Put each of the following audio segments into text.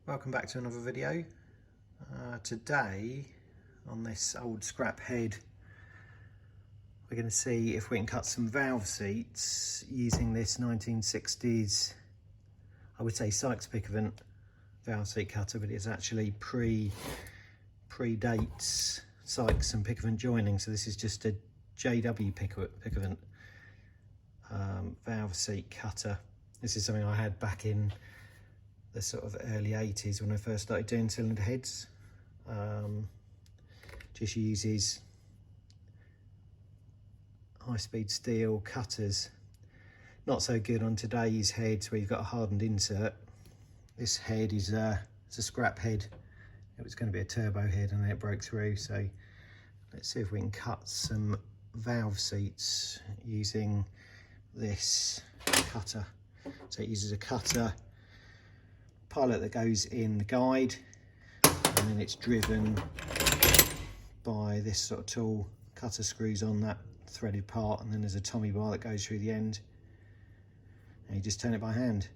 Welcome back to another video. Today on this old scrap head we're going to see if we can cut some valve seats using this 1960s, I would say Sykes Pickavant valve seat cutter, but it's actually predates Sykes and Pickavant joining, so this is just a JW Pickavant valve seat cutter. This is something I had back in the sort of early 80s when I first started doing cylinder heads. Just uses high-speed steel cutters. Not so good on today's heads where you've got a hardened insert. This head is it's a scrap head. It was going to be a turbo head and then it broke through, so let's see if we can cut some valve seats using this cutter. So it uses a cutter pilot that goes in the guide, and then it's driven by this sort of tool. Cutter screws on that threaded part, and then there's a Tommy bar that goes through the end, and you just turn it by hand.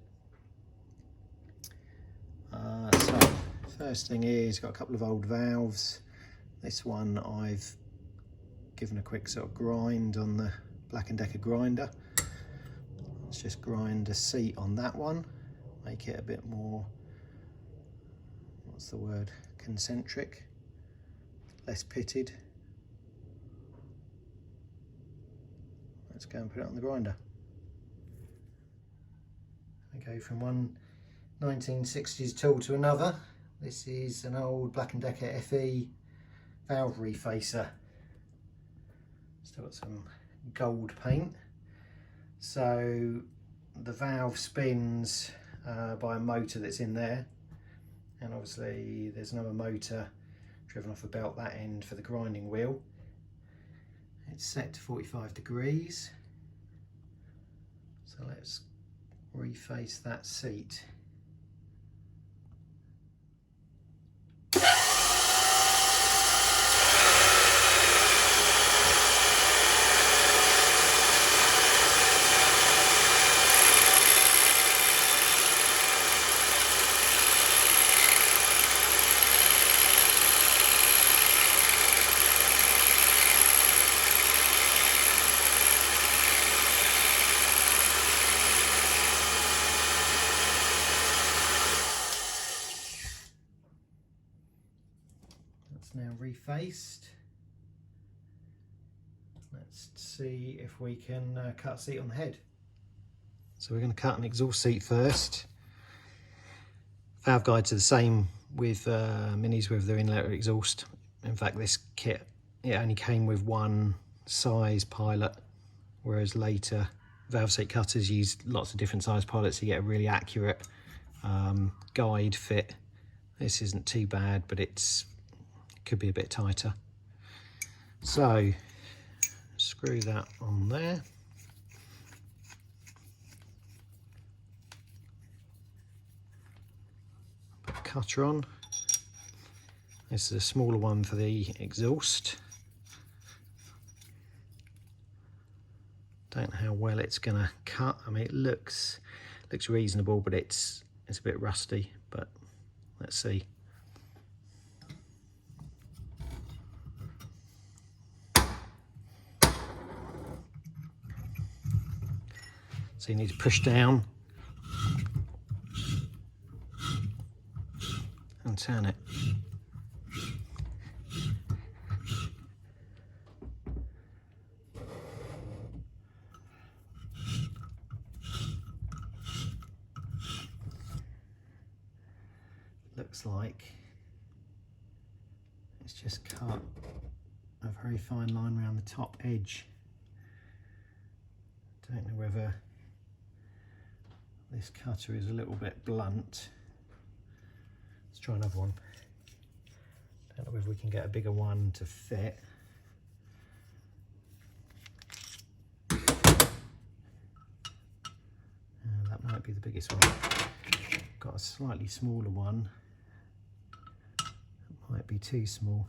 So first thing is, got a couple of old valves. This one I've given a quick sort of grind on the Black & Decker grinder. Let's just grind a seat on that one, make it a bit more, what's the word, concentric, less pitted. Let's go and put it on the grinder. I go from one 1960s tool to another. This is an old Black & Decker FE valve refacer. Still got some gold paint. So the valve spins by a motor that's in there, and obviously there's another motor driven off a belt that end for the grinding wheel. It's set to 45 degrees, so let's reface that seat. Now refaced. Let's see if we can cut a seat on the head. So we're going to cut an exhaust seat first. Valve guides are the same with minis with their inlet exhaust. In fact, this kit, it only came with one size pilot, whereas later valve seat cutters use lots of different size pilots to get a really accurate guide fit. This isn't too bad, but could be a bit tighter. So screw that on there. Put a cutter on. This is a smaller one for the exhaust. Don't know how well it's gonna cut. I mean, it looks reasonable, but it's a bit rusty, but let's see. So you need to push down and turn it. Looks like it's just cut a very fine line around the top edge. Don't know whether this cutter is a little bit blunt. Let's try another one. Don't know if we can get a bigger one to fit. That might be the biggest one. Got a slightly smaller one. It might be too small.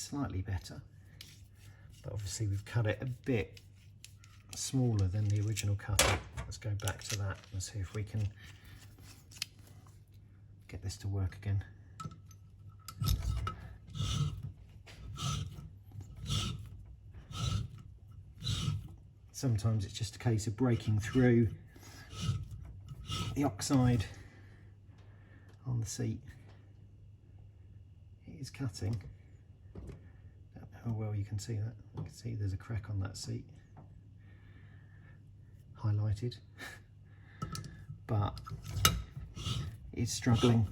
slightly better, but obviously we've cut it a bit smaller than the original cutter. Let's go back to that and see if we can get this to work again. Sometimes it's just a case of breaking through the oxide on the seat. It is cutting. Don't know how well you can see that. You can see there's a crack on that seat, highlighted, but it's struggling.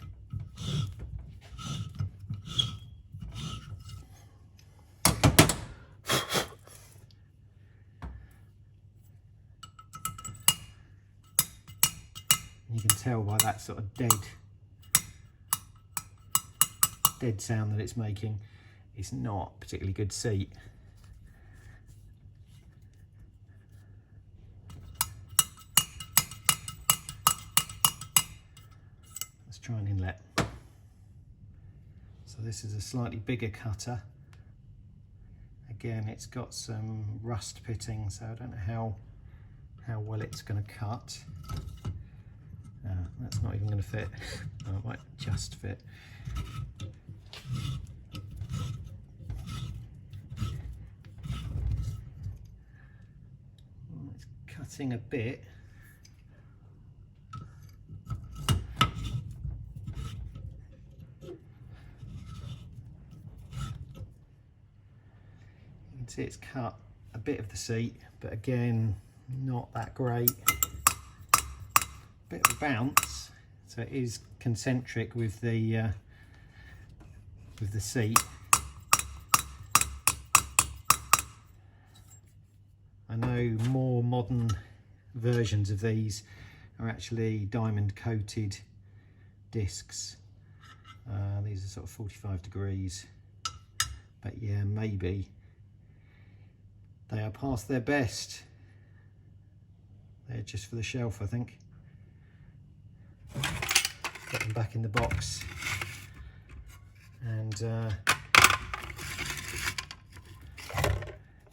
You can tell by that sort of dead sound that it's making. It's not a particularly good seat. Let's try an inlet. So this is a slightly bigger cutter. Again, it's got some rust pitting, so I don't know how well it's going to cut. That's not even going to fit. Oh, it might just fit. It's cutting a bit. You can see it's cut a bit of the seat, but again, not that great. Bit of a bounce, so it is concentric with the seat. I know more modern versions of these are actually diamond coated discs. These are sort of 45 degrees, but yeah, maybe they are past their best. They're just for the shelf, I think. Get them back in the box, and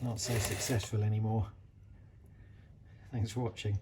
not so successful anymore. Thanks for watching.